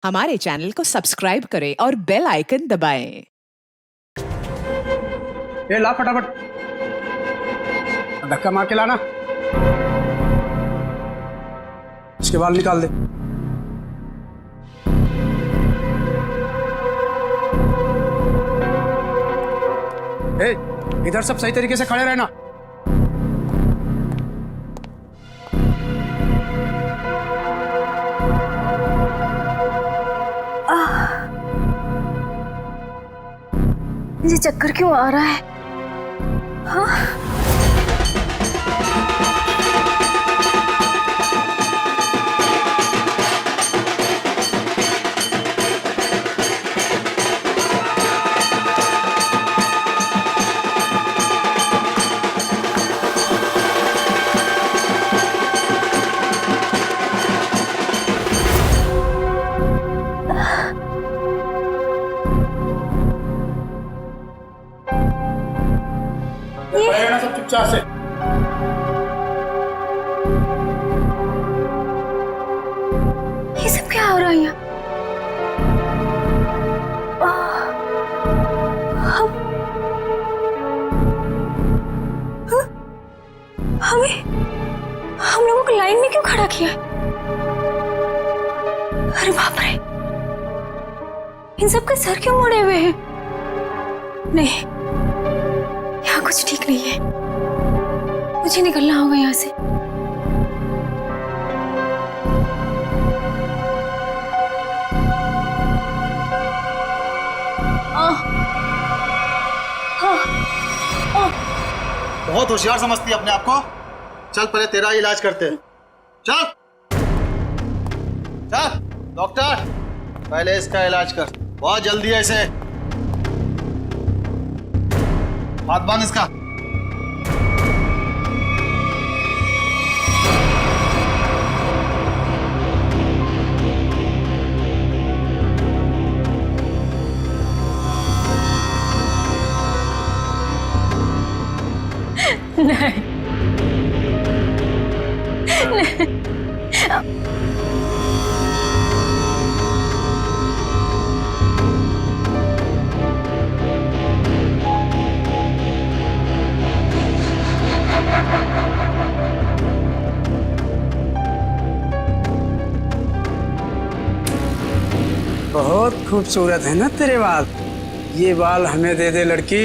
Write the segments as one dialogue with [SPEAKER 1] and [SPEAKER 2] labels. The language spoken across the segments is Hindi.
[SPEAKER 1] हमारे चैनल को सब्सक्राइब करें और बेल आइकन दबाएं।
[SPEAKER 2] ये ला फटाफट, धक्का मार के लाना। इसके बाल निकाल दे। ए, इधर सब सही तरीके से खड़े रहना।
[SPEAKER 3] मुझे चक्कर क्यों आ रहा है? हाँ?
[SPEAKER 2] सब चुपचाप से।
[SPEAKER 3] ये सब क्या हो रहा है यहाँ? हमें हम लोगों को लाइन में क्यों खड़ा किया? अरे बाप रे, इन सब के सर क्यों मुड़े हुए हैं? नहीं, यहाँ कुछ ठीक नहीं है। मुझे निकलना होगा यहाँ से।
[SPEAKER 4] बहुत होशियार समझती है अपने आप को। चल पहले तेरा इलाज करते हैं। चल चल डॉक्टर, पहले इसका इलाज कर। बहुत जल्दी है इसे। हाथ बांध इसका।
[SPEAKER 3] नहीं,
[SPEAKER 2] बहुत खूबसूरत है ना तेरे बाल। ये बाल हमें दे दे लड़की।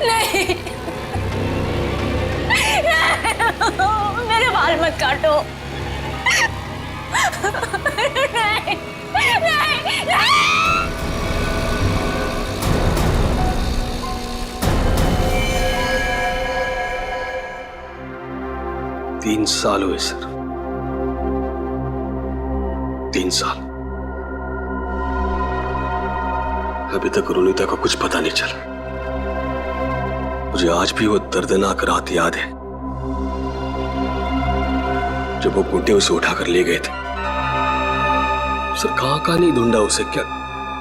[SPEAKER 3] नहीं, मेरे बाल मत काटो। नहीं, नहीं, नहीं।
[SPEAKER 5] 3 साल हुए सर, 3 साल। अभी तक रुनीता को कुछ पता नहीं चला। मुझे आज भी वो दर्दनाक रात याद है जब वो गुंडे उसे उठाकर ले गए थे। सर कहां कहां नहीं ढूंढा उसे, क्या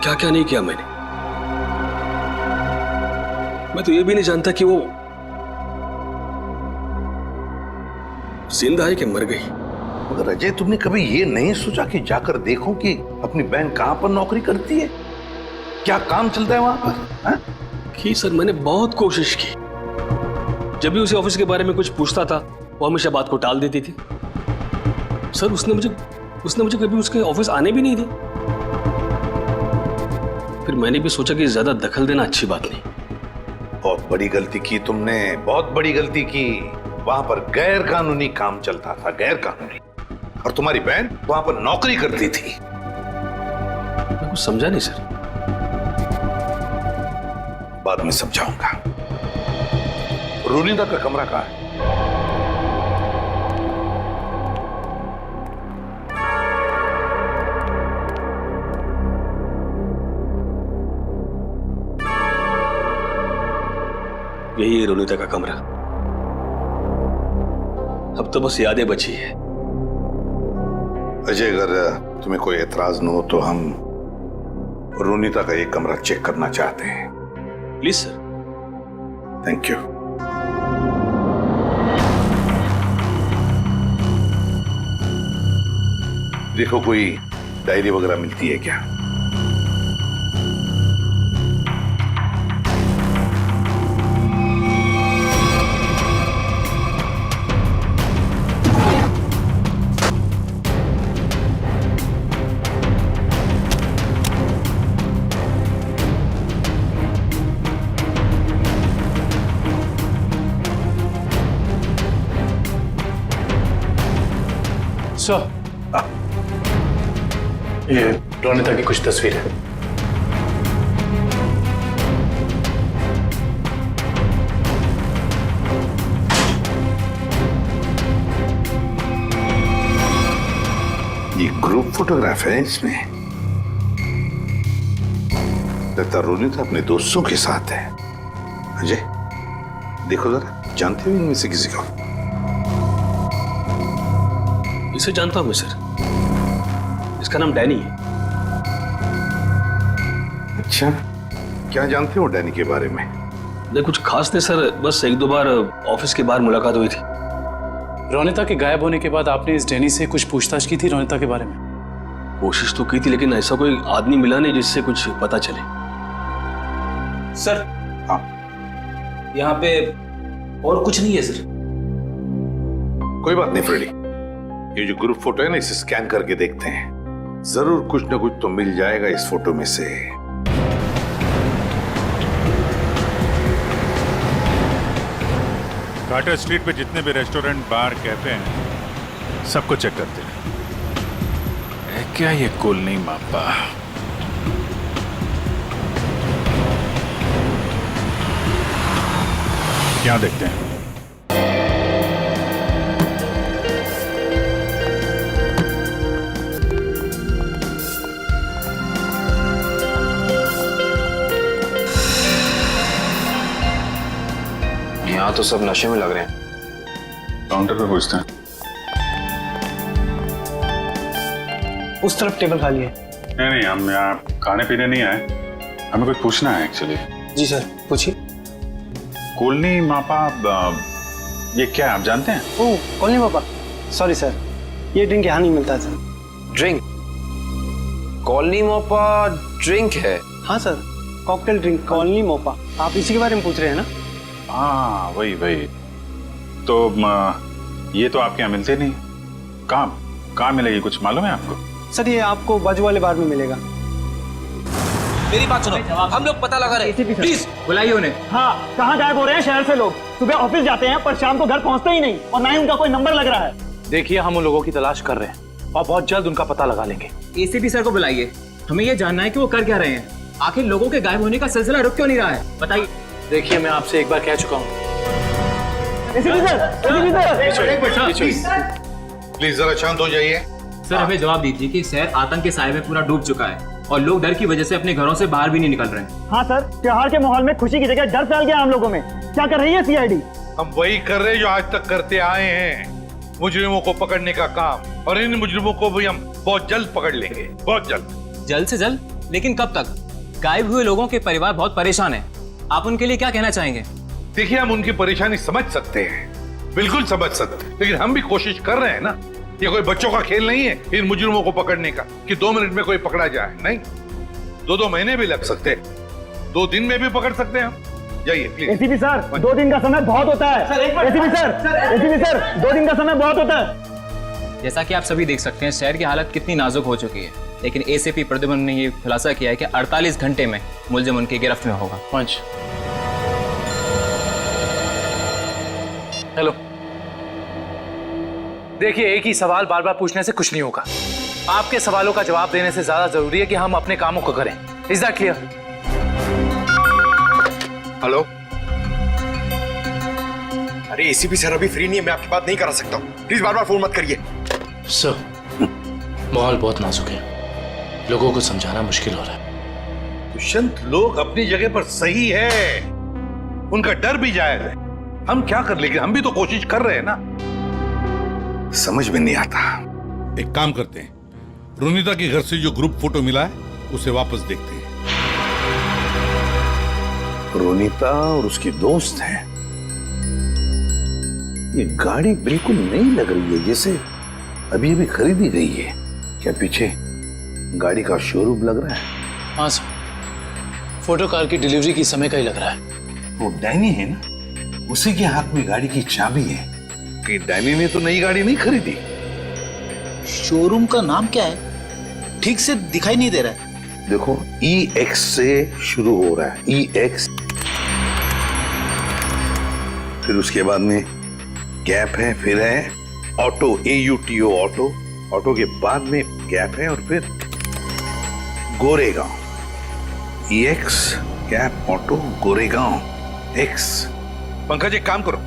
[SPEAKER 5] क्या क्या नहीं किया मैंने। मैं तो ये भी नहीं जानता कि वो जिंदा है कि मर गई।
[SPEAKER 6] मगर अजय, तुमने कभी ये नहीं सोचा कि जाकर देखो कि अपनी बहन कहां पर नौकरी करती है, क्या काम चलता है वहां पर?
[SPEAKER 5] की सर, मैंने बहुत कोशिश की। जब भी उसे ऑफिस के बारे में कुछ पूछता था वो हमेशा बात को टाल देती थी। सर उसने मुझे कभी उसके ऑफिस आने भी नहीं दी। फिर मैंने भी सोचा कि ज्यादा दखल देना अच्छी बात नहीं।
[SPEAKER 6] बहुत बड़ी गलती की तुमने, बहुत बड़ी गलती की। वहां पर गैर कानूनी काम चलता था, गैर कानूनी। और तुम्हारी बहन वहां पर नौकरी करती थी।
[SPEAKER 5] मैं कुछ समझा नहीं सर।
[SPEAKER 6] बाद में समझाऊंगा। रुनीता का कमरा कहां है?
[SPEAKER 5] यही है रुनीता का कमरा। अब तो बस यादें बची है।
[SPEAKER 6] अजय, अगर तुम्हें कोई एतराज न हो तो हम रुनीता का एक कमरा चेक करना चाहते हैं।
[SPEAKER 5] Please sir.
[SPEAKER 6] Thank you. देखो कोई डायरी वगैरह मिलती है क्या?
[SPEAKER 7] सर, ये रोनिता की कुछ तस्वीर है।
[SPEAKER 6] ये ग्रुप फोटोग्राफ है इसमें। लगता रोनिता अपने दोस्तों के साथ है। अजय देखो जरा, जानते हो इनमें से किसी को?
[SPEAKER 5] इसे जानता हूं मैं सर, इसका नाम डैनी है।
[SPEAKER 6] अच्छा, क्या जानते हो डैनी के बारे में?
[SPEAKER 5] नहीं कुछ खास नहीं सर, बस एक दो बार ऑफिस के बाहर मुलाकात हुई थी।
[SPEAKER 7] रोनिता के गायब होने के बाद आपने इस डैनी से कुछ पूछताछ की थी रोनिता के बारे में?
[SPEAKER 5] कोशिश तो की थी, लेकिन ऐसा कोई आदमी मिला नहीं जिससे कुछ पता चले।
[SPEAKER 8] सर,
[SPEAKER 6] हाँ,
[SPEAKER 8] यहाँ पे और कुछ नहीं है सर।
[SPEAKER 6] कोई बात नहीं फ्रेडी, ये जो ग्रुप फोटो है ना, इसे स्कैन करके देखते हैं, जरूर कुछ ना कुछ तो मिल जाएगा इस फोटो में से।
[SPEAKER 9] कार्टर स्ट्रीट पे जितने भी रेस्टोरेंट, बार, कैफे हैं, सबको चेक करते हैं। क्या ये कॉलोनी मापा? क्या देखते हैं?
[SPEAKER 8] यहाँ तो सब नशे में लग रहे हैं।
[SPEAKER 9] काउंटर पे पूछते हैं।
[SPEAKER 7] उस तरफ टेबल खाली है।
[SPEAKER 9] नहीं, हम यहाँ खाने पीने नहीं आए, हमें कुछ पूछना है एक्चुअली।
[SPEAKER 7] जी सर, पूछिए।
[SPEAKER 9] कॉलोनी मापा, ये क्या है आप जानते हैं?
[SPEAKER 10] ओह, कॉलोनी पापा, सॉरी सर, ये ड्रिंक यहाँ नहीं मिलता sir.
[SPEAKER 8] Drink? Colony Mopa drink है?
[SPEAKER 10] हाँ sir, cocktail drink colony Mopa. आप इसी के बारे में पूछ रहे हैं ना?
[SPEAKER 9] हाँ वही। तो ये तो आपके यहाँ मिलते नहीं। कहाँ मिलेगी, कुछ मालूम है आपको?
[SPEAKER 10] सर ये आपको बाजू वाले बार में मिलेगा।
[SPEAKER 8] मेरी बात सुनो, हम लोग पता लगा रहे हैं, प्लीज बुलाइए उन्हें।
[SPEAKER 10] हाँ, कहाँ गायब हो रहे हैं शहर से लोग? सुबह ऑफिस जाते हैं पर शाम को घर पहुँचते ही नहीं, और ना ही उनका कोई नंबर लग रहा है।
[SPEAKER 7] देखिए, हम उन लोगों की तलाश कर रहे हैं और बहुत जल्द उनका पता लगा लेंगे।
[SPEAKER 8] एसीपी सर को बुलाइए, हमें ये जानना है कि वो कर क्या रहे हैं। आखिर लोगों के गायब होने का सिलसिला रुक क्यों नहीं रहा है, बताइए।
[SPEAKER 7] देखिए, मैं आपसे एक बार कह चुका हूँ।
[SPEAKER 6] प्लीज जरा शांत हो जाइए।
[SPEAKER 8] सर हमें जवाब दीजिए कि शहर आतंक के साए में पूरा डूब चुका है और लोग डर की वजह से अपने घरों से बाहर भी नहीं निकल रहे हैं।
[SPEAKER 10] हाँ सर, त्योहार के माहौल में खुशी की जगह डर फैल गया हम लोगों में। क्या कर रही है सीआईडी?
[SPEAKER 6] हम वही कर रहे हैं जो आज तक करते आए हैं, मुजरिमों को पकड़ने का काम, और इन मुजरिमों को भी हम बहुत जल्द पकड़ लेंगे, बहुत जल्द।
[SPEAKER 8] जल्द से जल्द? लेकिन कब तक? गायब हुए लोगों के परिवार बहुत परेशान है, आप उनके लिए क्या कहना चाहेंगे?
[SPEAKER 6] देखिए, हम उनकी परेशानी समझ सकते हैं, बिल्कुल समझ सकते हैं, लेकिन हम भी कोशिश कर रहे हैं ना। ये कोई बच्चों का खेल नहीं है इन मुजरिमों को पकड़ने का कि 2 मिनट में कोई पकड़ा जाए। नहीं, 2 महीने भी लग सकते हैं, 2 दिन में भी पकड़ सकते हैं हम। जाइए प्लीज।
[SPEAKER 10] एसीपी सर, 2 दिन का समय बहुत होता है। एसीपी सर, 2 दिन का समय बहुत होता है।
[SPEAKER 8] जैसा कि आप सभी देख सकते हैं, शहर की हालत कितनी नाजुक हो चुकी है, लेकिन एसीपी प्रद्युम्न ने ये खुलासा किया है कि 48 घंटे में मुलजिम उनकी गिरफ्त में होगा।
[SPEAKER 7] पंच, हेलो। देखिए, एक ही सवाल बार बार पूछने से कुछ नहीं होगा। आपके सवालों का जवाब देने से ज्यादा जरूरी है कि हम अपने कामों को करें। Is that clear?
[SPEAKER 6] हेलो।
[SPEAKER 11] अरे एसीपी सर अभी फ्री नहीं है, मैं आपकी बात नहीं करा सकता हूँ, प्लीज बार बार फोन मत करिए।
[SPEAKER 7] सर, माहौल बहुत नाजुक है, लोगों को समझाना मुश्किल हो रहा है।
[SPEAKER 6] दुष्यंत, लोग अपनी जगह पर सही है, उनका डर भी जायज है। हम क्या कर लेंगे, हम भी तो कोशिश कर रहे हैं ना। समझ में नहीं आता।
[SPEAKER 12] एक काम करते हैं, रोनिता के घर से जो ग्रुप फोटो मिला है उसे वापस देखते हैं।
[SPEAKER 6] रोनिता और उसकी दोस्त हैं। ये गाड़ी बिल्कुल नई लग रही है, जैसे अभी अभी खरीदी गई है। क्या पीछे गाड़ी का शोरूम लग रहा है?
[SPEAKER 7] हाँ सर, फोटो कार की डिलीवरी की समय का ही लग रहा है।
[SPEAKER 6] वो डैनी है ना, उसी के हाथ में गाड़ी की चाबी है। कि डैनी ने तो नई गाड़ी नहीं खरीदी।
[SPEAKER 7] शोरूम का नाम क्या है? ठीक से दिखाई नहीं दे रहा है।
[SPEAKER 6] देखो EX से शुरू हो रहा है, EX, फिर उसके बाद में गैप है, फिर है ऑटो, AUTO ऑटो, ऑटो के बाद में गैप है और फिर Goregaon. EX gap auto Goregaon X। Pankaj एक काम करो,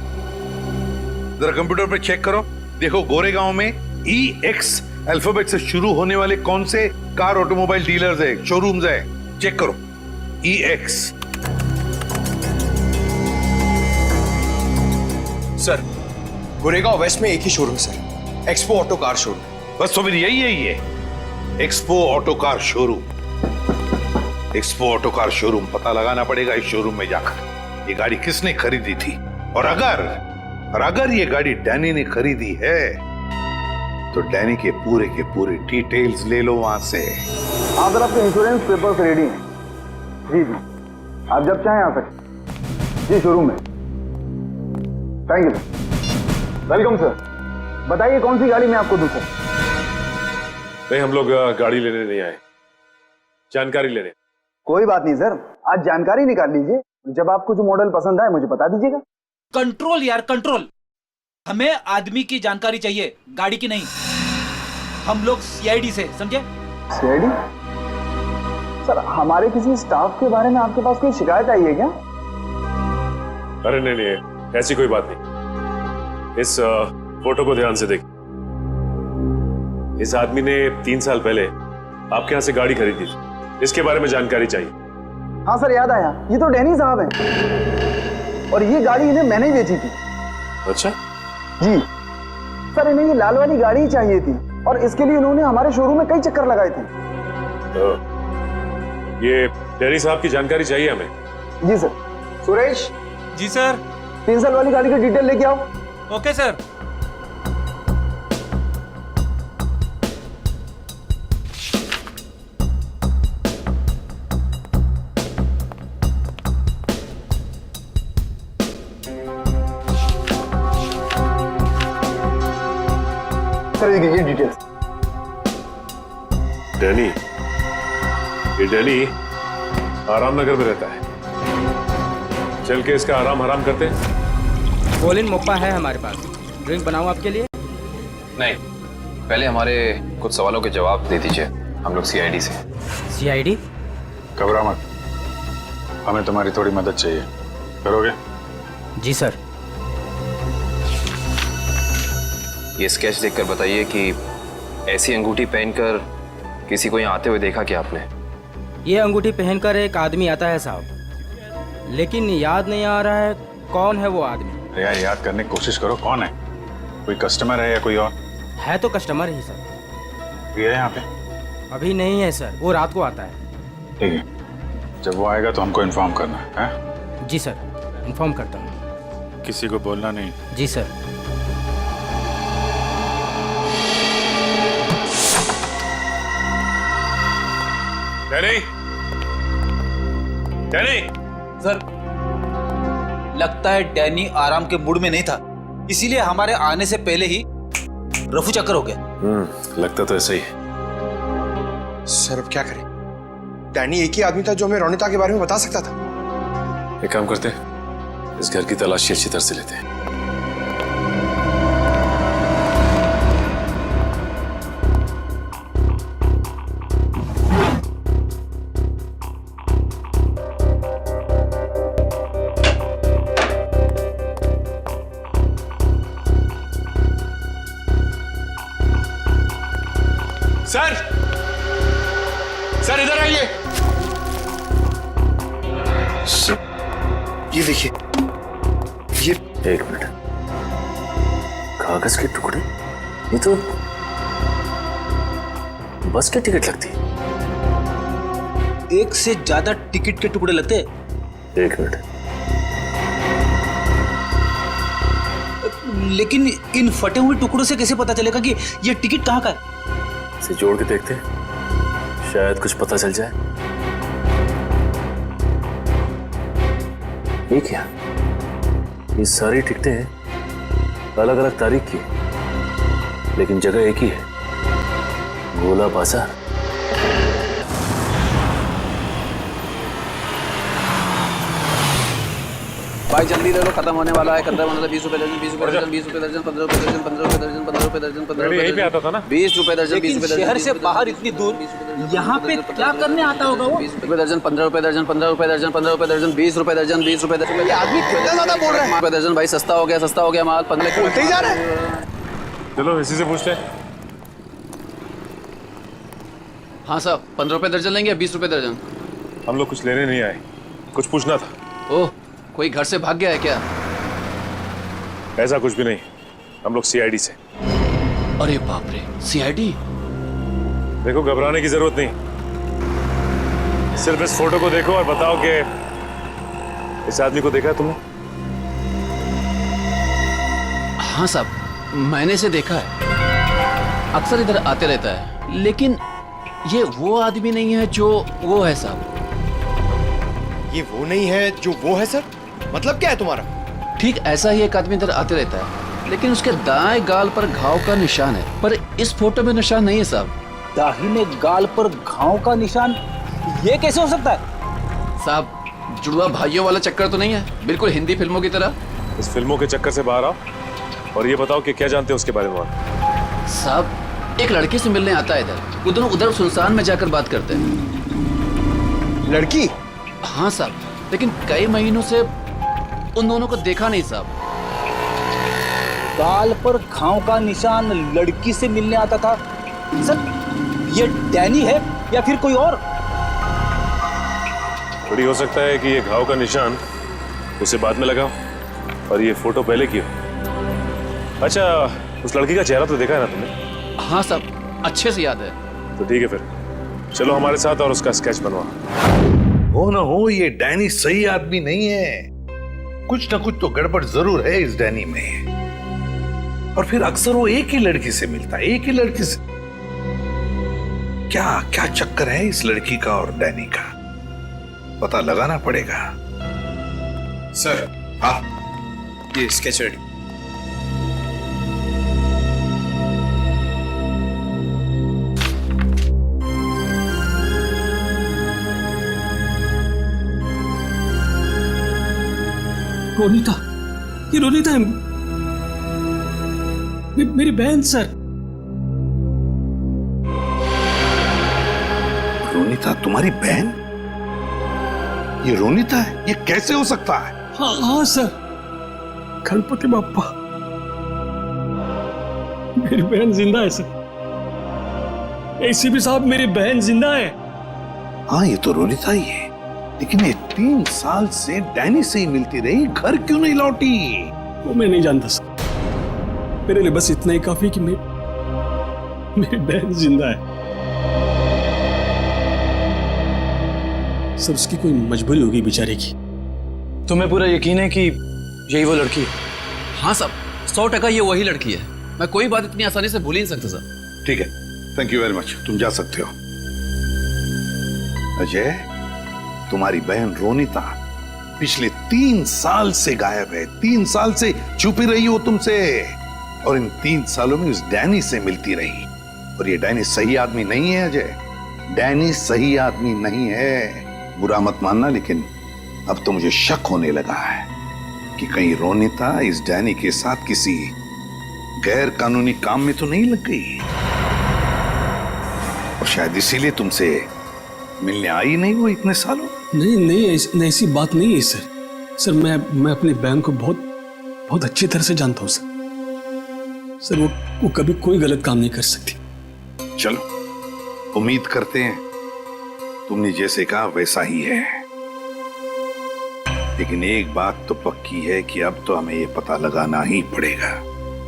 [SPEAKER 6] जरा कंप्यूटर पे चेक करो, देखो गोरेगांव में EX अल्फाबेट से शुरू होने वाले कौन से कार ऑटोमोबाइल डीलर्स है, शोरूम्स है, चेक करो। EX।
[SPEAKER 11] सर गोरेगांव वेस्ट में एक ही showroom sir, expo auto car showroom.
[SPEAKER 6] बस तो फिर यही है, expo auto car showroom. Expo auto car showroom पता लगाना पड़ेगा इस शोरूम में जाकर ये गाड़ी किसने खरीदी थी, और अगर ये गाड़ी डैनी ने खरीदी है तो डैनी के पूरे डिटेल्स ले लो वहां से।
[SPEAKER 10] हाँ सर, आपके इंश्योरेंस पेपर्स रेडी हैं। जी जी, आप जब चाहें आ सकते। जी शोरूम में। Thank you sir, welcome sir. बताइए कौन सी गाड़ी मैं आपको दूं सर?
[SPEAKER 13] नहीं, हम लोग गाड़ी लेने नहीं आए, जानकारी लेने।
[SPEAKER 10] कोई बात नहीं सर, आज जानकारी निकाल लीजिए, जब आपको जो मॉडल पसंद आए मुझे बता दीजिएगा।
[SPEAKER 7] कंट्रोल यार कंट्रोल, हमें आदमी की जानकारी चाहिए, गाड़ी की नहीं। हम लोग CID से, समझे?
[SPEAKER 10] CID? सर हमारे किसी स्टाफ के बारे में आपके पास कोई शिकायत आई है क्या?
[SPEAKER 13] अरे नहीं, ऐसी कोई बात नहीं। इस फोटो को ध्यान से देखिए। इस आदमी ने 3 साल पहले आपके यहाँ से गाड़ी खरीदी थी, इसके बारे में जानकारी चाहिए।
[SPEAKER 10] हाँ सर याद आया, ये तो डैनी साहब हैं, और ये गाड़ी इन्हें मैंने ही बेची थी।
[SPEAKER 13] अच्छा
[SPEAKER 10] जी सर, इन्हें ये लाल वाली गाड़ी ही चाहिए थी और इसके लिए इन्होंने हमारे शोरूम में कई चक्कर लगाए थे।
[SPEAKER 13] ये डैनी साहब की जानकारी चाहिए हमें।
[SPEAKER 10] जी सर। सुरेश।
[SPEAKER 7] जी सर।
[SPEAKER 10] 3 साल वाली गाड़ी की डिटेल लेके आओ।
[SPEAKER 7] Okay sir.
[SPEAKER 10] सर ये डिटेल्स।
[SPEAKER 13] डैनी, ये डैनी आराम नगर में रहता है, चल के इसका आराम हराम करते हैं।
[SPEAKER 14] कोलिन मोप्पा है हमारे पास, ड्रिंक बनाऊं आपके लिए?
[SPEAKER 8] नहीं, पहले हमारे कुछ सवालों के जवाब दे दीजिए, हम लोग CID से।
[SPEAKER 14] CID?
[SPEAKER 9] घबरा मत, हमें तुम्हारी थोड़ी मदद चाहिए, करोगे?
[SPEAKER 14] जी सर।
[SPEAKER 8] ये स्केच देखकर बताइए कि ऐसी अंगूठी पहनकर किसी को यहाँ आते हुए देखा क्या आपने?
[SPEAKER 14] ये अंगूठी पहनकर एक आदमी आता है साहब, लेकिन याद नहीं आ रहा है कौन है वो आदमी।
[SPEAKER 9] यार याद करने की कोशिश करो, कौन है? कोई कस्टमर है या कोई और?
[SPEAKER 14] है तो कस्टमर ही सर।
[SPEAKER 9] ये है यहाँ पे?
[SPEAKER 14] अभी नहीं है सर, वो रात को आता है।
[SPEAKER 9] ठीक है, जब वो आएगा तो हमको इन्फॉर्म करना है।
[SPEAKER 14] जी सर, इन्फॉर्म करता हूँ।
[SPEAKER 9] किसी को बोलना नहीं।
[SPEAKER 14] जी सर।
[SPEAKER 7] डैनी सर, लगता है डैनी आराम के मूड में नहीं था, इसीलिए हमारे आने से पहले ही रफू चक्कर हो गया।
[SPEAKER 13] लगता तो ऐसा ही है।
[SPEAKER 11] सर अब क्या करें? डैनी एक ही आदमी था जो हमें रोनिता के बारे में बता सकता था।
[SPEAKER 13] एक काम करते हैं, इस घर की तलाशी अच्छी तरह से लेते हैं।
[SPEAKER 11] सर, सर इधर आइए। ये देखिए, ये
[SPEAKER 15] 1 मिनट, कागज के टुकड़े? ये तो बस की टिकट लगती है।
[SPEAKER 7] एक से ज्यादा टिकट के टुकड़े लगते हैं।
[SPEAKER 15] 1 मिनट,
[SPEAKER 7] लेकिन इन फटे हुए टुकड़ों से कैसे पता चलेगा कि ये टिकट कहाँ का है?
[SPEAKER 15] इसे जोड़ के देखते हैं, शायद कुछ पता चल जाए। ये क्या? ये सारी टिकटें अलग अलग तारीख की, लेकिन जगह एक ही है, गोला बाजार।
[SPEAKER 7] भाई जल्दी ले लो, खत्म होने वाला है। 15 20 रुपए दर्जन, 20 रुपए दर्जन, 20 रुपए दर्जन, 15 रुपए दर्जन, 15 रुपए दर्जन, 15 रुपए दर्जन, 15 रुपए
[SPEAKER 13] यहीं पे आता था ना?
[SPEAKER 7] 20 रुपए दर्जन, 20 रुपए दर्जन।
[SPEAKER 14] शहर से बाहर इतनी दूर यहाँ पे क्या करने आता होगा वो?
[SPEAKER 7] 20 रुपए दर्जन, 15 रुपए दर्जन, 15 रुपए दर्जन, 15 रुपए दर्जन, 20 रुपए दर्जन, 20 रुपए दर्जन। ये आदमी कितना ज्यादा बोल रहा है। रुपए दर्जन भाई, सस्ता हो गया माल। 15
[SPEAKER 11] बोलते ही जा रहा है।
[SPEAKER 13] चलो इसी से पूछते हैं।
[SPEAKER 7] हाँ साहब, 15 रुपए दर्जन लेंगे या 20 रुपए दर्जन?
[SPEAKER 13] हम लोग कुछ लेने नहीं आए, कुछ पूछना था।
[SPEAKER 7] ओह, कोई घर से भाग गया है क्या?
[SPEAKER 13] ऐसा कुछ भी नहीं, हम लोग सीआईडी से।
[SPEAKER 7] अरे बाप रे, सीआईडी?
[SPEAKER 13] देखो घबराने की जरूरत नहीं, सिर्फ इस फोटो को देखो और बताओ कि इस आदमी को देखा है तुमने?
[SPEAKER 7] हाँ साहब, मैंने इसे देखा है, अक्सर इधर आते रहता है, लेकिन ये वो आदमी नहीं है जो वो है साहब।
[SPEAKER 11] ये वो नहीं है जो वो है सर? मतलब क्या है तुम्हारा?
[SPEAKER 7] ठीक ऐसा ही एक आदमी इधर आते रहता है, लेकिन उसके दाएं गाल पर घाव का निशान है, पर इस फोटो में निशान नहीं है साहब।
[SPEAKER 14] दाहिने गाल पर घाव का निशान? ये कैसे हो सकता है
[SPEAKER 7] साहब? जुड़वा भाइयों वाला चक्कर तो नहीं है? बिल्कुल हिंदी फिल्मों की तरह।
[SPEAKER 13] इस फिल्मों के चक्कर से बाहर आओ और ये बताओ कि क्या जानते हो उसके बारे में आप?
[SPEAKER 7] साहब, एक लड़की से मिलने आता है इधर, वो दोनों उधर सुनसान में जाकर बात करते हैं।
[SPEAKER 11] लड़की?
[SPEAKER 7] हाँ साहब, लेकिन कई महीनों से उन दोनों को देखा नहीं साहब।
[SPEAKER 14] गाल पर घाव का निशान, लड़की से मिलने आता था। सर, ये डैनी है या फिर कोई और?
[SPEAKER 13] थोड़ी हो सकता है कि ये घाव का निशान उसे बाद में लगाओ और ये फोटो पहले की हो। अच्छा, उस लड़की का चेहरा तो देखा है ना तुमने?
[SPEAKER 7] हाँ साहब, अच्छे से याद है।
[SPEAKER 13] तो ठीक है, फिर चलो हमारे साथ और उसका स्केच बनवा।
[SPEAKER 6] हो ना हो, ये डैनी सही आदमी नहीं है। कुछ ना कुछ तो गड़बड़ जरूर है इस डैनी में। और फिर अक्सर वो एक ही लड़की से मिलता है, एक ही लड़की से। क्या क्या चक्कर है इस लड़की का और डैनी का? पता लगाना पड़ेगा।
[SPEAKER 11] सर, हाँ, ये स्केच रेडी।
[SPEAKER 5] रोनिता, ये रोनिता है, मेरी बहन सर।
[SPEAKER 6] रोनिता तुम्हारी बहन? ये रोनिता है? ये कैसे हो सकता है?
[SPEAKER 5] हाँ सर, गणपति बाप्पा, मेरी बहन जिंदा है सर। एसीपी साहब, मेरी बहन जिंदा है।
[SPEAKER 6] हाँ, ये तो रोनिता ही है, लेकिन ये 3 साल से डैनी से ही मिलती रही, घर क्यों नहीं लौटी?
[SPEAKER 5] वो मैं नहीं जानता सर, मेरे लिए बस इतना ही काफी कि मेरी बहन जिंदा है। सर, उसकी कोई मजबूरी होगी बेचारे की।
[SPEAKER 7] तुम्हें पूरा यकीन है कि यही वो लड़की है? हाँ साहब, 100% ये वही लड़की है। मैं कोई बात इतनी आसानी से भूल ही नहीं सकता सर।
[SPEAKER 6] ठीक है, थैंक यू वेरी मच, तुम जा सकते हो। अजय, तुम्हारी बहन रोनिता पिछले 3 साल से गायब है। 3 साल से छुपी रही हो तुमसे, और इन 3 सालों में उस डैनी से मिलती रही। और ये डैनी सही आदमी नहीं है अजय, डैनी सही आदमी नहीं है। बुरा मत मानना, लेकिन अब तो मुझे शक होने लगा है कि कहीं रोनिता इस डैनी के साथ किसी गैर कानूनी काम में तो नहीं लग गई, और शायद इसीलिए तुमसे मिलने आई नहीं वो इतने सालों।
[SPEAKER 5] नहीं, ऐसी बात नहीं है सर। सर, मैं अपनी बहन को बहुत अच्छी तरह से जानता हूँ सर। सर, वो कभी कोई गलत काम नहीं कर सकती।
[SPEAKER 6] चलो, उम्मीद करते हैं तुमने जैसे कहा वैसा ही है, लेकिन एक बात तो पक्की है कि अब तो हमें ये पता लगाना ही पड़ेगा।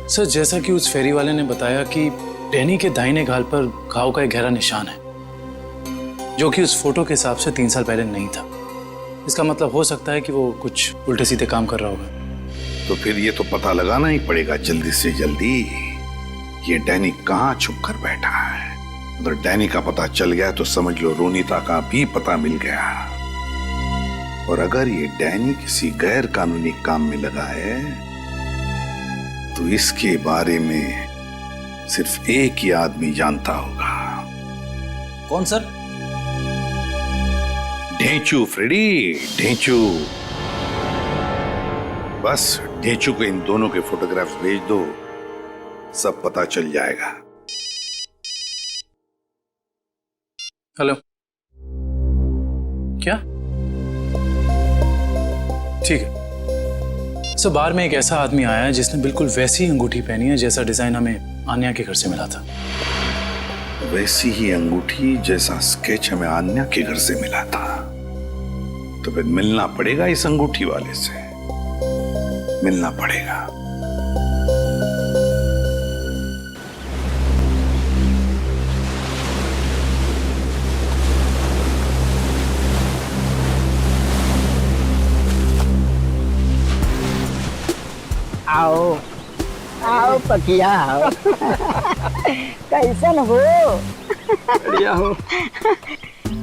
[SPEAKER 16] सर, जैसा कि उस फेरी वाले ने बताया कि डैनी के दाहिने गाल पर घाव का एक गहरा निशान है, जो कि उस फोटो के हिसाब से 3 साल पहले नहीं था। इसका मतलब हो सकता है कि वो कुछ उल्टे सीधे काम कर रहा होगा।
[SPEAKER 6] तो फिर ये तो पता लगाना ही पड़ेगा जल्दी से जल्दी, ये डैनी कहाँ छुप कर बैठा है। अगर डैनी का पता चल गया तो समझ लो रोनीता का भी पता मिल गया। और अगर ये डैनी किसी गैर कानूनी काम में लगा है तो इसके बारे में सिर्फ एक ही आदमी जानता होगा।
[SPEAKER 16] कौन सर?
[SPEAKER 6] ढेंचू फ्रेडी, ढेंचू। बस ढेंचू को इन दोनों के फोटोग्राफ्स भेज दो, सब पता चल जाएगा।
[SPEAKER 16] हेलो, क्या? ठीक है। सो बार में एक ऐसा आदमी आया है जिसने बिल्कुल वैसी अंगूठी पहनी है जैसा डिजाइन हमें आन्या के घर से मिला था।
[SPEAKER 6] वैसी ही अंगूठी जैसा स्केच हमें आन्या के घर से मिला था। तो फिर मिलना पड़ेगा इस अंगूठी वाले से, मिलना पड़ेगा।
[SPEAKER 17] आओ आओ पकिया आओ। कैसन हो? बढ़िया हो।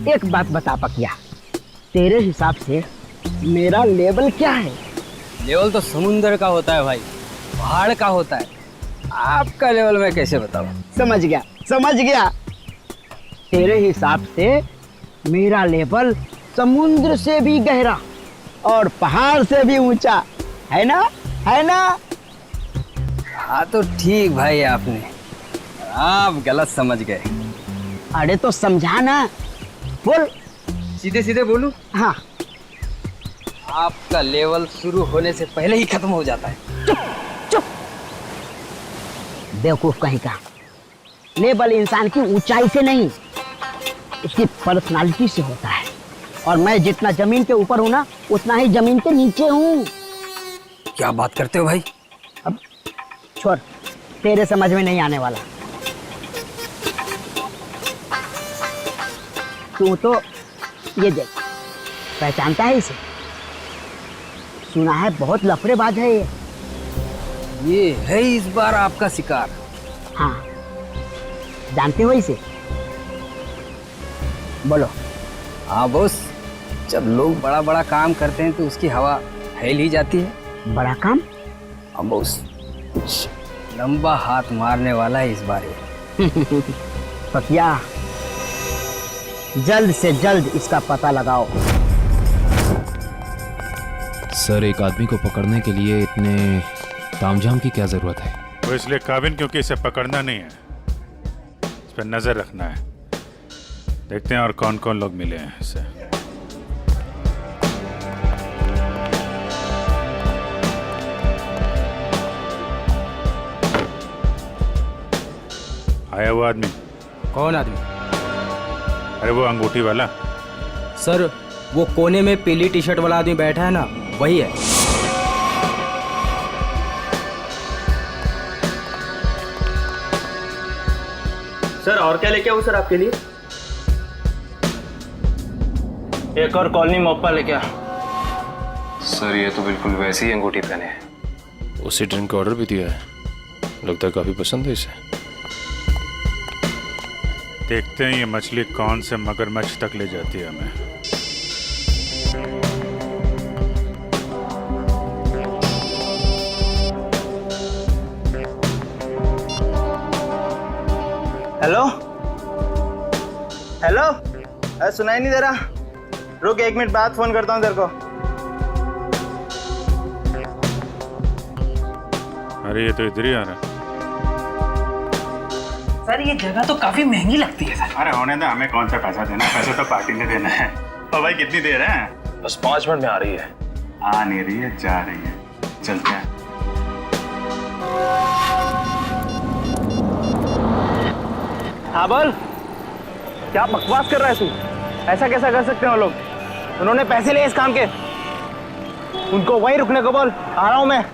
[SPEAKER 17] एक बात बता पकिया, तेरे हिसाब से मेरा लेवल क्या है?
[SPEAKER 14] लेवल तो समुंदर का होता है भाई, पहाड़ का होता है। आपका लेवल मैं कैसे बताऊं?
[SPEAKER 17] समझ गया समझ गया। तेरे हिसाब से मेरा लेवल समुद्र से भी गहरा और पहाड़ से भी ऊंचा है ना? है ना?
[SPEAKER 14] हाँ तो ठीक भाई, आपने आप गलत समझ गए।
[SPEAKER 17] अरे तो समझा ना, बोल।
[SPEAKER 14] सीधे सीधे बोलूं?
[SPEAKER 17] हाँ।
[SPEAKER 14] आपका लेवल शुरू होने से पहले ही खत्म हो जाता है।
[SPEAKER 17] चुप चुप, बेवकूफ कहीं का। लेवल इंसान की ऊंचाई से नहीं, उसकी पर्सनालिटी से होता है। और मैं जितना जमीन के ऊपर हूं ना, उतना ही जमीन के नीचे हूं।
[SPEAKER 14] क्या बात करते हो भाई?
[SPEAKER 17] अब छोड़, तेरे समझ में नहीं आने वाला। तू तो ये देख, पहचानता है इसे? सुना है बहुत लफड़ेबाज है
[SPEAKER 14] ये है इस बार आपका शिकार।
[SPEAKER 17] हाँ, जानते हो इसे? बोलो।
[SPEAKER 14] हाँ बॉस, जब लोग बड़ा बड़ा काम करते हैं तो उसकी हवा फैल ही जाती है।
[SPEAKER 17] बड़ा काम?
[SPEAKER 14] हाँ बॉस, कुछ लंबा हाथ मारने वाला है इस बार ये।
[SPEAKER 17] पकिया, जल्द से जल्द इसका पता लगाओ।
[SPEAKER 18] सर, एक आदमी को पकड़ने के लिए इतने तामझाम की क्या जरूरत है?
[SPEAKER 9] वो इसलिए काबिन क्योंकि इसे पकड़ना नहीं है, इस पर नजर रखना है। देखते हैं और कौन कौन लोग मिले हैं इससे। आया वो आदमी?
[SPEAKER 14] कौन आदमी?
[SPEAKER 9] अरे वो अंगूठी वाला।
[SPEAKER 14] सर, वो कोने में पीली टी शर्ट वाला आदमी बैठा है ना, वही है।
[SPEAKER 19] सर, और क्या लेके आऊं सर आपके लिए?
[SPEAKER 14] एक और कॉलोनी मोप्पा लेके आ।
[SPEAKER 18] सर, ये तो बिल्कुल वैसी ही अंगूठी पहने है।
[SPEAKER 13] उसी ड्रिंक का ऑर्डर भी दिया है, लगता है काफी पसंद है इसे।
[SPEAKER 9] देखते हैं ये मछली कौन से मगरमच्छ तक ले जाती है हमें।
[SPEAKER 19] हेलो हेलो, अरे सुनाई नहीं दे रहा? रुक, 1 मिनट बाद फोन करता हूँ तेरे को।
[SPEAKER 9] अरे ये तो इधर ही आ रहा है।
[SPEAKER 19] सर, ये जगह तो काफी महंगी लगती है सर।
[SPEAKER 9] अरे होने दो, हमें कौन सा पैसा देना है, पैसा तो पार्टी ने देना है। और भाई कितनी देर है?
[SPEAKER 13] बस 5 मिनट में आ रही है।
[SPEAKER 9] आ नहीं रही है, जा रही है। चलते हैं।
[SPEAKER 19] हाँ बोल, क्या बकवास कर रहा है तू? ऐसा कैसा कर सकते हैं वो लोग? उन्होंने पैसे लिए इस काम के। उनको वहीं रुकने को बोल, आ रहा हूं मैं।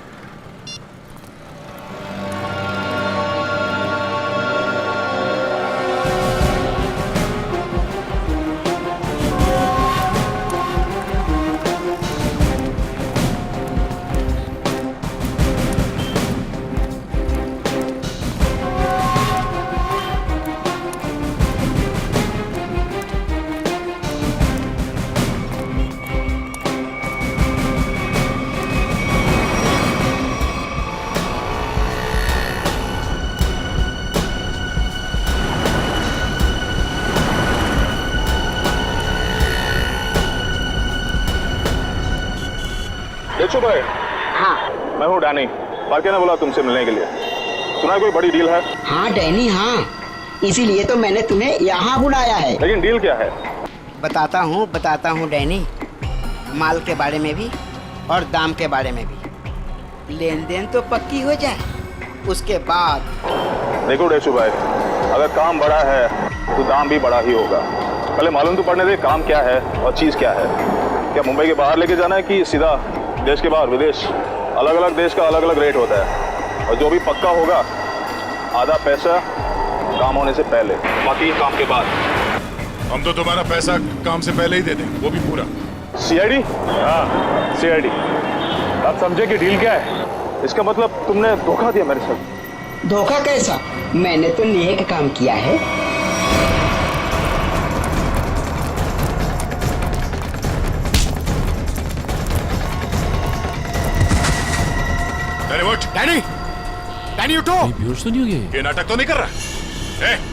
[SPEAKER 9] रेचू भाई।
[SPEAKER 17] हाँ
[SPEAKER 9] मैं हूँ डैनी। पार्के ने बोला तुमसे मिलने के लिए। सुना है कोई बड़ी डील है?
[SPEAKER 17] हाँ डैनी हाँ, इसीलिए तो मैंने तुम्हें यहाँ बुलाया है।
[SPEAKER 9] लेकिन डील क्या है?
[SPEAKER 17] बताता हूँ डैनी। माल के बारे में भी और दाम के बारे में भी। लेन देन तो पक्की हो जाए, उसके बाद।
[SPEAKER 9] देखो रेचू भाई, अगर काम बड़ा है तो दाम भी बड़ा ही होगा। पहले मालूम तो पड़ने दे काम क्या है और चीज क्या है। क्या मुंबई के बाहर लेके जाना है कि सीधा देश के बाहर विदेश? अलग अलग देश का अलग अलग रेट होता है, और जो भी पक्का होगा आधा पैसा काम होने से पहले, बाकी काम के बाद।
[SPEAKER 12] हम तो तुम्हारा पैसा काम से पहले ही दे दें, वो भी पूरा।
[SPEAKER 9] सीआईडी? हाँ सीआईडी। आप समझे कि डील क्या है? इसका मतलब तुमने धोखा दिया मेरे साथ।
[SPEAKER 17] धोखा कैसा? मैंने तो नेक काम किया है।
[SPEAKER 12] डैनी उठ! डैनी उठो!
[SPEAKER 18] बेहोश तो नहीं हो गया?
[SPEAKER 12] ये नाटक तो नहीं कर रहा?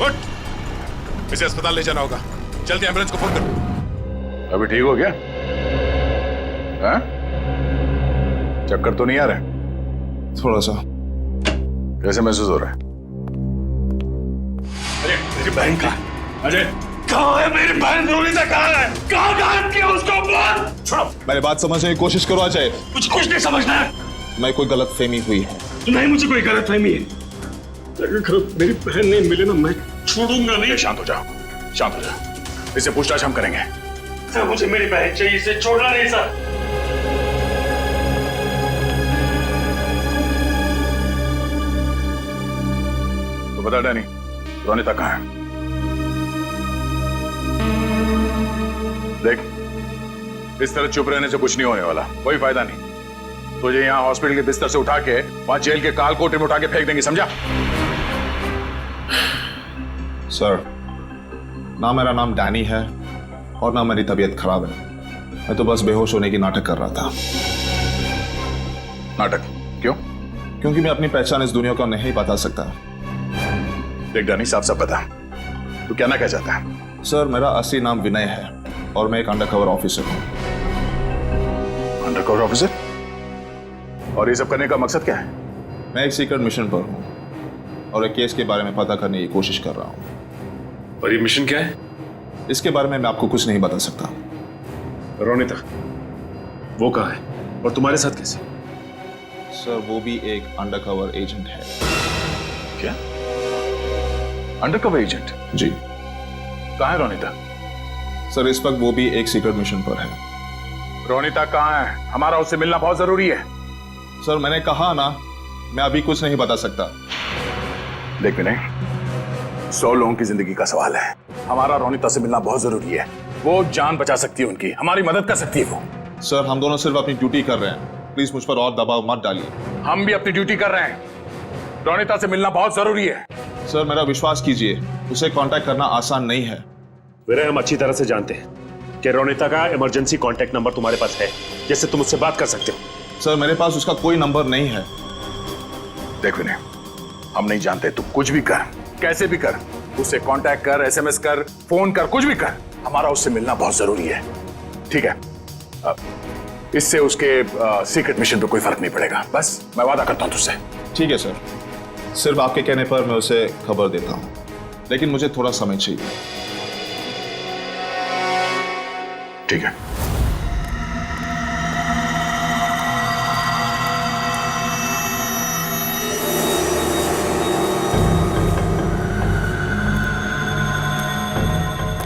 [SPEAKER 12] उठ! इसे अस्पताल ले जाना होगा। जल्दी एम्बुलेंस को फोन करो।
[SPEAKER 6] अभी ठीक हो गया? हाँ? चक्कर तो नहीं आ रहा?
[SPEAKER 11] थोड़ा सा।
[SPEAKER 6] कैसे महसूस हो रहा है?
[SPEAKER 12] अरे मेरी बहन कहाँ? अरे कहाँ है मेरी बहन? रोनिता कहाँ है? कहाँ गायब किया उसको? बोल! छोड़ो।
[SPEAKER 11] मेरी बात समझने की कोशिश करो अजय।
[SPEAKER 12] मुझे कुछ नहीं समझना है।
[SPEAKER 11] मैं कोई गलतफहमी हुई है।
[SPEAKER 12] नहीं, मुझे कोई गलतफहमी है। अगर मेरी बहन नहीं मिले ना, मैं छोड़ूंगा नहीं।
[SPEAKER 6] शांत हो जाओ, शांत हो जाओ। इससे पूछताछ हम करेंगे।
[SPEAKER 12] सर मुझे मेरी बहन चाहिए, इसे छोड़ना नहीं सर।
[SPEAKER 6] तो बता डैनी, रोनिता कहाँ है? देख, इस तरह चुप रहने से कुछ नहीं होने वाला, कोई फायदा नहीं। तुझे यहाँ हॉस्पिटल के बिस्तर से उठा के वहां जेल के काल कोठरी में उठा के फेंक देंगे, समझा?
[SPEAKER 11] सर, ना मेरा नाम डैनी है और ना मेरी तबीयत खराब है। मैं तो बस बेहोश होने की नाटक कर रहा था।
[SPEAKER 6] नाटक? क्यों?
[SPEAKER 11] क्योंकि मैं अपनी पहचान इस दुनिया को नहीं बता सकता।
[SPEAKER 6] देख डैनी, साफ साफ बता, तू क्या ना कह चाहता है?
[SPEAKER 11] सर, मेरा असली नाम विनय है और मैं एक अंडरकवर ऑफिसर हूँ।
[SPEAKER 6] Undercover officer? और ये सब करने का मकसद क्या है?
[SPEAKER 11] मैं एक सीक्रेट मिशन पर हूँ और एक केस के बारे में पता करने की कोशिश कर रहा हूँ।
[SPEAKER 13] और ये मिशन क्या है?
[SPEAKER 11] इसके बारे में मैं आपको कुछ नहीं बता सकता।
[SPEAKER 13] रोनिता, वो कहाँ है और तुम्हारे साथ कैसे?
[SPEAKER 11] सर, वो भी एक अंडरकवर एजेंट है।
[SPEAKER 6] क्या? Undercover agent?
[SPEAKER 11] जी।
[SPEAKER 6] कहाँ है रोनिता?
[SPEAKER 11] सर, इस वक्त वो भी एक सीक्रेट मिशन पर है।
[SPEAKER 6] रोनिता कहाँ है? हमारा उससे मिलना बहुत जरूरी है।
[SPEAKER 11] सर, मैंने कहा ना, मैं अभी कुछ नहीं बता सकता।
[SPEAKER 6] देख विनय, 100 लोगों की जिंदगी का सवाल है। हमारा रोनिता से मिलना बहुत जरूरी है। वो जान बचा सकती है उनकी, हमारी मदद कर सकती है वो।
[SPEAKER 11] सर, हम दोनों सिर्फ अपनी ड्यूटी कर रहे हैं। प्लीज मुझ पर और दबाव मत डालिए।
[SPEAKER 6] हम भी अपनी ड्यूटी कर रहे हैं। रोनिता से मिलना बहुत जरूरी है।
[SPEAKER 11] सर, मेरा विश्वास कीजिए, उसे कांटेक्ट करना आसान नहीं है।
[SPEAKER 13] विनय, हम अच्छी तरह से जानते हैं कि रोनिता का इमरजेंसी कांटेक्ट नंबर तुम्हारे पास है, जिससे तुम उससे बात कर सकते हो।
[SPEAKER 11] सर, मेरे पास उसका कोई नंबर नहीं है।
[SPEAKER 6] देख विनय, हम नहीं जानते, तू कुछ भी कर, कैसे भी कर, उससे कांटेक्ट कर, एसएमएस कर, फोन कर, कुछ भी कर, हमारा उससे मिलना बहुत जरूरी है। ठीक है? इससे उसके सीक्रेट मिशन पे कोई फर्क नहीं पड़ेगा। बस मैं वादा करता हूं तुझसे।
[SPEAKER 11] ठीक है सर, सिर्फ आपके कहने पर मैं उसे खबर देता हूं, लेकिन मुझे थोड़ा समय चाहिए।
[SPEAKER 6] ठीक है।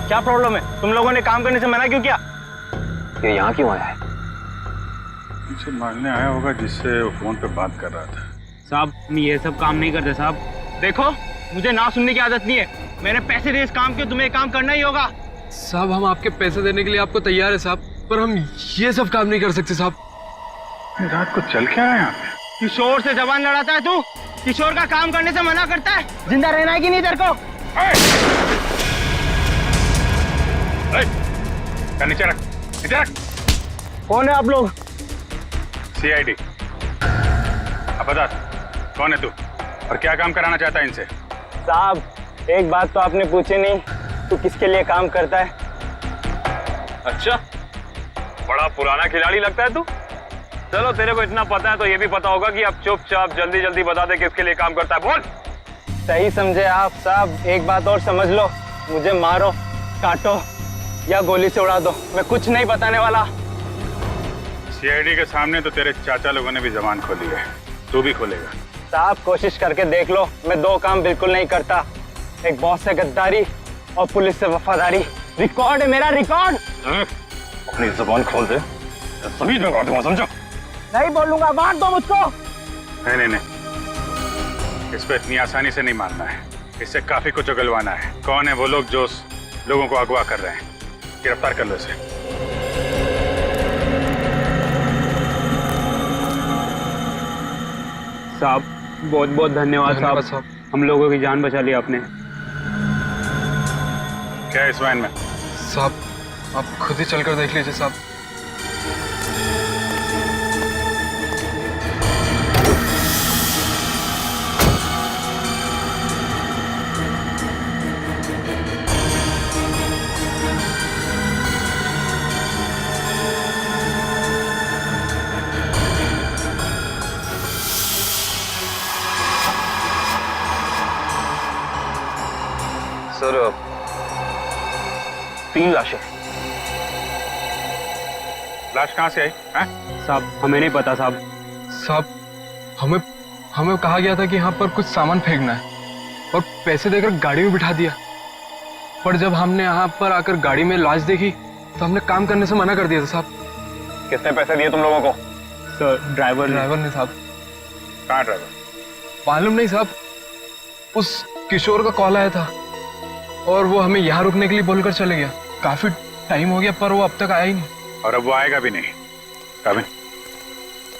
[SPEAKER 19] क्या प्रॉब्लम है? तुम लोगों ने काम करने से मना क्यों किया?
[SPEAKER 15] ये यहाँ क्यों आया है?
[SPEAKER 6] मुझे मारने आया होगा, जिससे वो फोन पे बात कर रहा था।
[SPEAKER 19] साहब, हम ये सब काम नहीं करते साहब। देखो, मुझे ना सुनने की आदत नहीं है। मैंने पैसे दिए इस काम के, तुम्हें काम करना ही होगा।
[SPEAKER 14] साहब, हम आपके पैसे देने के लिए आपको तैयार है साहब, पर हम ये सब काम नहीं कर सकते साहब।
[SPEAKER 6] रात को चल क्या रहा है यहाँ पे?
[SPEAKER 19] किशोर से जबान लड़ाता है तू? किशोर का काम करने से मना करता है? जिंदा रहना है कि नहीं तेरे को?
[SPEAKER 6] नीचे रख, नीचे रख।
[SPEAKER 19] कौन है आप लोग?
[SPEAKER 6] सीआईडी। अब बता, कौन है तू और क्या काम कराना चाहता है इनसे?
[SPEAKER 19] साहब, एक बात तो आपने पूछी नहीं, तू किसके लिए काम करता है?
[SPEAKER 13] अच्छा, बड़ा पुराना खिलाड़ी लगता है तू। चलो तेरे को इतना पता है तो ये भी पता होगा कि अब चुपचाप जल्दी जल्दी बता दे किसके लिए काम करता है। बोल।
[SPEAKER 19] सही समझे आप साहब। एक बात और समझ लो, मुझे मारो, काटो या गोली से उड़ा दो, मैं कुछ नहीं बताने वाला।
[SPEAKER 12] सीआईडी के सामने तो तेरे चाचा लोगों ने भी जबान खोली है, तू भी खोलेगा।
[SPEAKER 19] साहब कोशिश करके देख लो, मैं दो काम बिल्कुल नहीं करता, एक बॉस से गद्दारी और पुलिस से वफादारी। रिकॉर्ड है मेरा, रिकॉर्ड।
[SPEAKER 12] अपनी जबान खोल दे, सभी में काट दूंगा, समझो।
[SPEAKER 19] नहीं बोलूंगा, मार दो मुझको।
[SPEAKER 12] नहीं, इस पे इतनी आसानी से नहीं मारना है, इससे काफी कुछ उगलवाना है। कौन है वो लोग जो उस लोगों को अगवा कर रहे हैं? गिरफ्तार कर लो इसे।
[SPEAKER 19] साहब बहुत बहुत धन्यवाद साहब, हम लोगों की जान बचा ली आपने।
[SPEAKER 12] क्या है इस वैन में?
[SPEAKER 20] साहब आप खुद ही चलकर देख लीजिए साहब।
[SPEAKER 13] सर 3 लाशें।
[SPEAKER 12] लाश कहाँ से आई?
[SPEAKER 19] साहब हमें नहीं पता साहब।
[SPEAKER 20] साहब हमें कहा गया था कि यहाँ पर कुछ सामान फेंकना है और पैसे देकर गाड़ी में बिठा दिया, पर जब हमने यहाँ पर आकर गाड़ी में लाश देखी तो हमने काम करने से मना कर दिया था साहब।
[SPEAKER 13] किसने पैसे दिए तुम लोगों को?
[SPEAKER 19] सर ड्राइवर
[SPEAKER 20] ने साहब।
[SPEAKER 12] कहाँ ड्राइवर?
[SPEAKER 20] मालूम नहीं साहब, उस किशोर का कॉल आया था और वो हमें यहाँ रुकने के लिए बोलकर चले गया। काफी टाइम हो गया पर वो अब तक आया ही नहीं।
[SPEAKER 12] और अब वो आएगा भी नहीं। काबिन,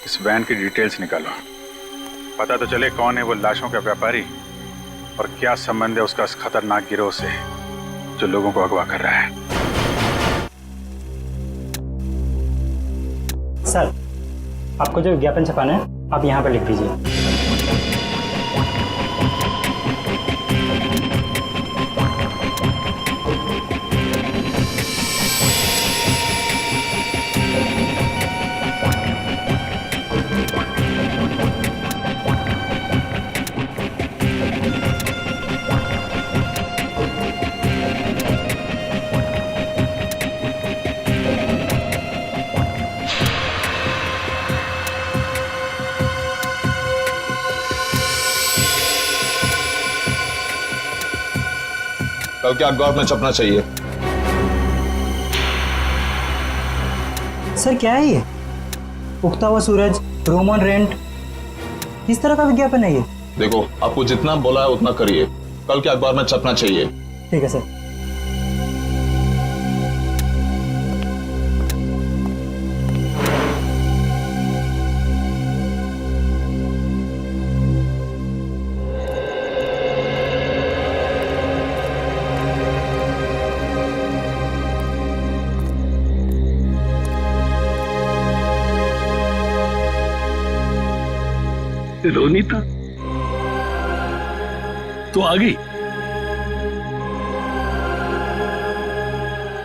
[SPEAKER 12] इस वैन की डिटेल्स निकालो, पता तो चले कौन है वो लाशों का व्यापारी और क्या संबंध है उसका इस खतरनाक गिरोह से जो लोगों को अगवा कर रहा है।
[SPEAKER 19] सर आपको जो विज्ञापन छपाना है आप यहाँ पर लिख दीजिए।
[SPEAKER 11] कल के अखबार में छपना चाहिए।
[SPEAKER 19] सर क्या है ये? उगता हुआ सूरज, रूम ऑन रेंट, किस तरह का विज्ञापन है ये?
[SPEAKER 11] देखो आपको जितना बोला है उतना करिए, कल के अखबार में छपना चाहिए।
[SPEAKER 19] ठीक है सर।
[SPEAKER 5] रोनीता तो आ गई।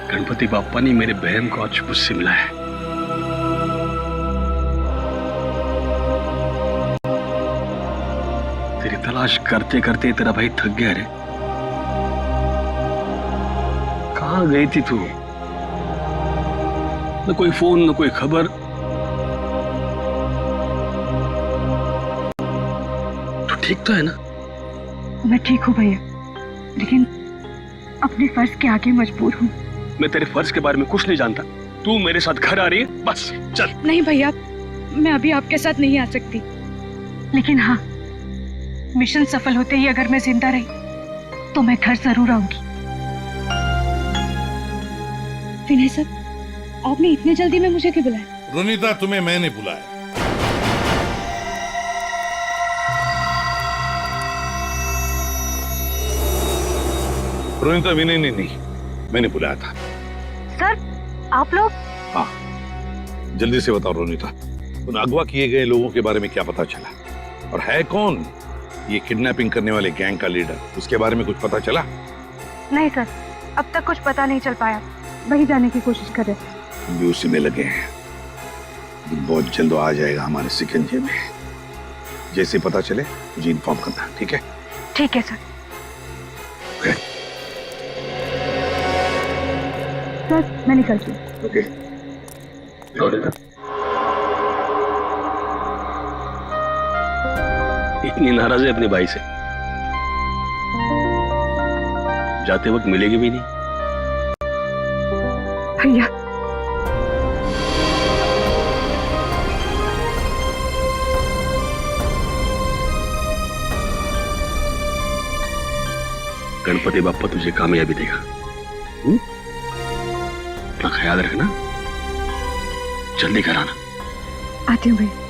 [SPEAKER 5] गणपति बापा ने मेरे बहन को आज मुझसे मिला है। तेरी तलाश करते करते तेरा भाई थक गया रे। कहाँ गई थी तू? न कोई फोन न कोई खबर। ठीक तो है ना?
[SPEAKER 21] मैं ठीक हूँ भैया, लेकिन अपने फर्ज के आगे मजबूर हूँ।
[SPEAKER 5] मैं तेरे फर्ज के बारे में कुछ नहीं जानता। तू मेरे साथ घर आ रही है, बस चल।
[SPEAKER 21] नहीं भैया, मैं अभी आपके साथ नहीं आ सकती, लेकिन हाँ, मिशन सफल होते ही अगर मैं जिंदा रही तो मैं घर जरूर आऊंगी। विनय सर, आपने इतनी जल्दी में मुझे क्यों बुलाया?
[SPEAKER 6] रोनीता तुम्हें मैंने बुलाया। रोनीता विनय ने नहीं, मैंने बुलाया था।
[SPEAKER 21] सर आप लोग?
[SPEAKER 6] हाँ जल्दी से बताओ रोनीता, उन अगवा किए गए लोगों के बारे में क्या पता चला? और है कौन ये किडनैपिंग करने वाले गैंग का लीडर? उसके बारे में कुछ पता चला?
[SPEAKER 21] नहीं सर, अब तक कुछ पता नहीं चल पाया, वही जाने की कोशिश कर रहे।
[SPEAKER 6] हम भी उसी में लगे हैं। बहुत जल्द वो आ जाएगा हमारे शिकंजे में। जैसे पता चले मुझे इन्फॉर्म करना, ठीक है?
[SPEAKER 21] ठीक है सर। सर मैं निकलती हूँ।
[SPEAKER 6] ओके।
[SPEAKER 5] इतनी नाराज है अपने भाई से, जाते वक्त मिलेगी भी नहीं।
[SPEAKER 21] भैया
[SPEAKER 5] गणपति बाप्पा तुझे कामयाबी देगा। अपना ख्याल रखना, जल्दी कराना।
[SPEAKER 21] आती हूँ भैया।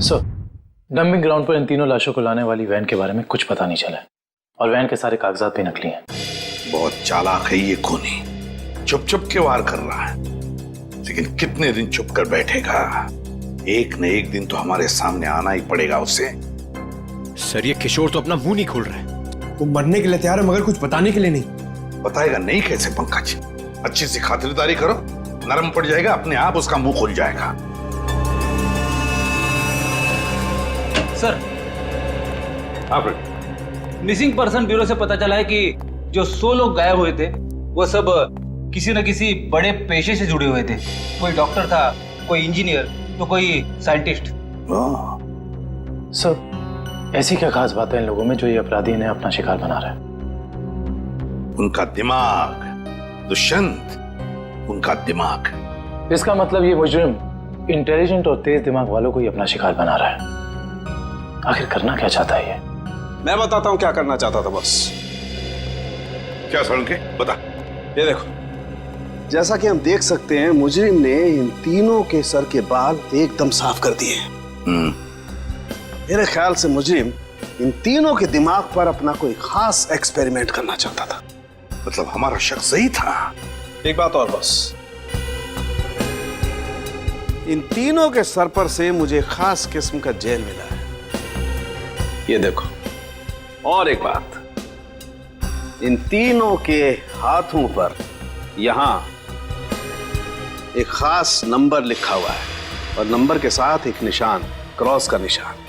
[SPEAKER 16] सर, डंपिंग ग्राउंड पर इन तीनों लाशों को लाने वाली वैन के बारे में कुछ पता नहीं चला है और वैन के सारे कागजात भी नकली हैं।
[SPEAKER 6] बहुत चालाक है ये खूनी, चुप चुप के वार कर रहा है, लेकिन कितने दिन चुप कर बैठेगा? एक न एक दिन तो हमारे सामने आना ही पड़ेगा उसे।
[SPEAKER 1] सर ये किशोर तो अपना मुंह नहीं खोल रहा है। वो मरने के लिए तैयार है मगर कुछ बताने के लिए नहीं।
[SPEAKER 6] बताएगा नहीं कैसे पंकज? अच्छी सी खातिरदारी करो, नरम पड़ जाएगा, अपने आप उसका मुंह खुल जाएगा।
[SPEAKER 22] सर, मिसिंग पर्सन ब्यूरो से पता चला है कि जो 100 लोग गायब हुए थे वो सब किसी न किसी बड़े पेशे से जुड़े हुए थे। कोई डॉक्टर था, कोई इंजीनियर, तो कोई साइंटिस्ट।
[SPEAKER 16] सर, ऐसी क्या खास बात है इन लोगों में जो ये अपराधी इन्हें अपना शिकार बना रहा है?
[SPEAKER 6] उनका दिमाग दुष्यंत, उनका दिमाग।
[SPEAKER 16] इसका मतलब ये मुजरिम इंटेलिजेंट और तेज दिमाग वालों को ही अपना शिकार बना रहा है। आखिर करना क्या चाहता है ये?
[SPEAKER 11] मैं बताता हूं क्या करना चाहता था बस।
[SPEAKER 6] क्या सड़के बता।
[SPEAKER 11] ये देखो, जैसा कि हम देख सकते हैं मुजरिम ने इन तीनों के सर के बाल एकदम साफ कर दिए। मेरे ख्याल से मुजरिम इन तीनों के दिमाग पर अपना कोई खास एक्सपेरिमेंट करना चाहता था।
[SPEAKER 6] मतलब हमारा शक सही था।
[SPEAKER 11] एक बात और बस, इन तीनों के सर पर से मुझे खास किस्म का जेल मिला है। ये देखो, और एक बात, इन तीनों के हाथों पर यहां एक खास नंबर लिखा हुआ है और नंबर के साथ एक निशान, क्रॉस का निशान।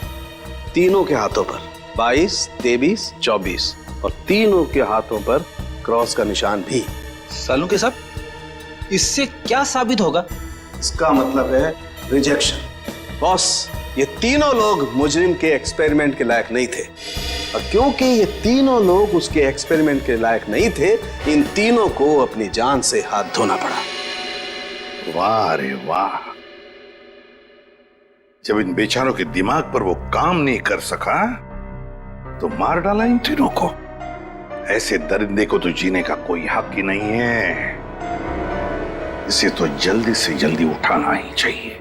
[SPEAKER 11] तीनों के हाथों पर 22, 23, 24 और तीनों के हाथों पर क्रॉस का निशान भी।
[SPEAKER 19] सालू के साहब, इससे क्या साबित होगा?
[SPEAKER 11] इसका मतलब है रिजेक्शन। बॉस, ये तीनों लोग मुजरिम के एक्सपेरिमेंट के लायक नहीं थे और क्योंकि ये तीनों लोग उसके एक्सपेरिमेंट के लायक नहीं थे, इन तीनों को अपनी जान से हाथ धोना पड़ा।
[SPEAKER 6] वाह रे वाह, जब इन बेचारों के दिमाग पर वो काम नहीं कर सका तो मार डाला इन तीनों को। ऐसे दरिंदे को तो जीने का कोई हक ही नहीं है। इसे तो जल्दी से जल्दी उठाना ही चाहिए।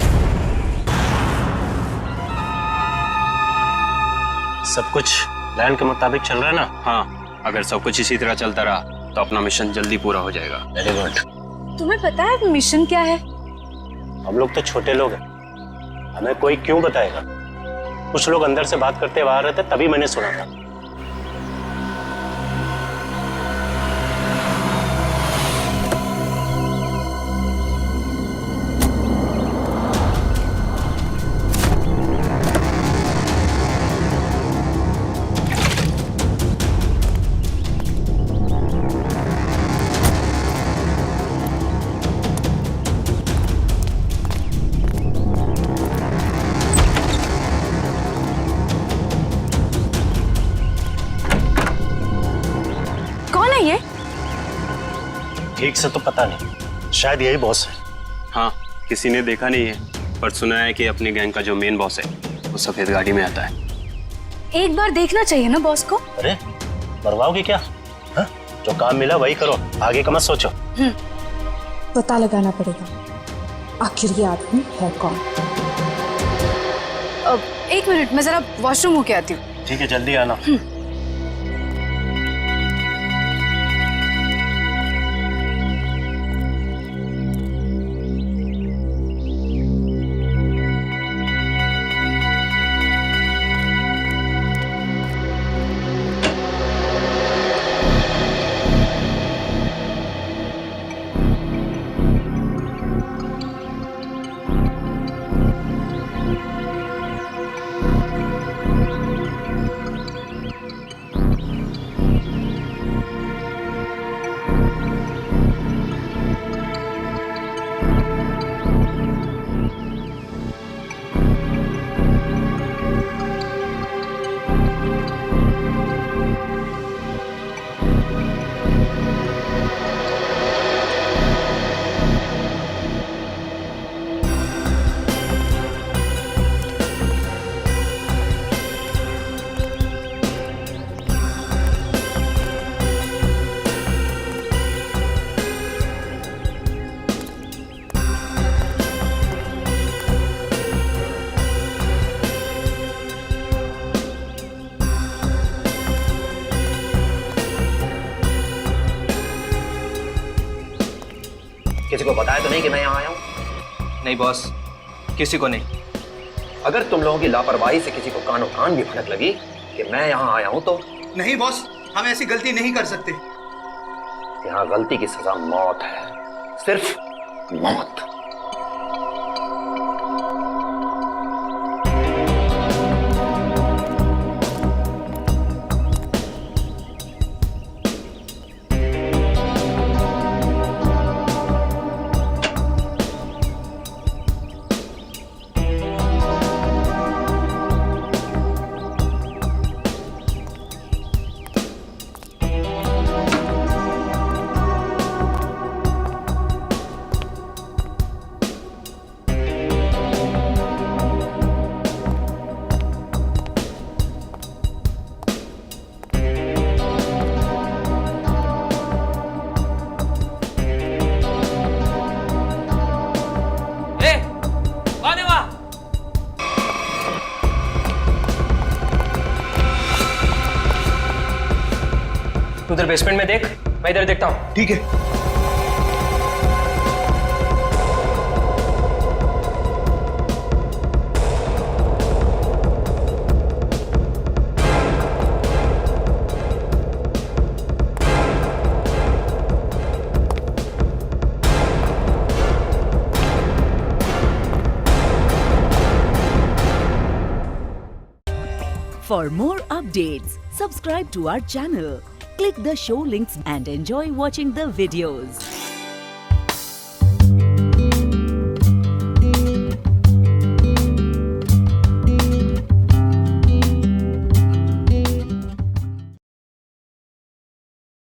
[SPEAKER 15] सब कुछ प्लान के मुताबिक चल रहा है ना? हाँ, अगर सब कुछ इसी तरह चलता रहा तो अपना मिशन जल्दी पूरा हो जाएगा। Very good.
[SPEAKER 3] तुम्हें पता है मिशन क्या है?
[SPEAKER 15] हम लोग तो छोटे लोग हैं, हमें कोई क्यों बताएगा? कुछ लोग अंदर से बात करते हुए आ रहे थे, तभी मैंने सुना था। ठीक से तो पता नहीं, शायद यही बॉस है। हाँ, किसी ने देखा नहीं है, पर सुना है कि अपनी गैंग का जो मेन बॉस है वो सफेद गाड़ी में आता है।
[SPEAKER 3] एक बार देखना चाहिए ना बॉस को।
[SPEAKER 15] अरे मरवाओगे क्या? हा? जो काम मिला वही करो, आगे का मत सोचो।
[SPEAKER 21] पता लगाना पड़ेगा आखिर ये आदमी है कौन।
[SPEAKER 3] एक मिनट, मैं जरा वॉशरूम होके आती हूँ।
[SPEAKER 15] ठीक है, जल्दी आना।
[SPEAKER 2] किसी को बताया तो नहीं कि मैं यहाँ आया हूँ?
[SPEAKER 8] नहीं बॉस, किसी को नहीं।
[SPEAKER 2] अगर तुम लोगों की लापरवाही से किसी को कानो कान भी भनक लगी कि मैं यहाँ आया हूँ तो?
[SPEAKER 19] नहीं बॉस, हम ऐसी गलती नहीं कर सकते।
[SPEAKER 2] यहाँ गलती की सजा मौत है, सिर्फ मौत।
[SPEAKER 8] उधर बेसमेंट में देख, मैं इधर देखता हूँ।
[SPEAKER 19] ठीक है।
[SPEAKER 4] For more updates, subscribe to our channel, click the show links and enjoy watching the videos.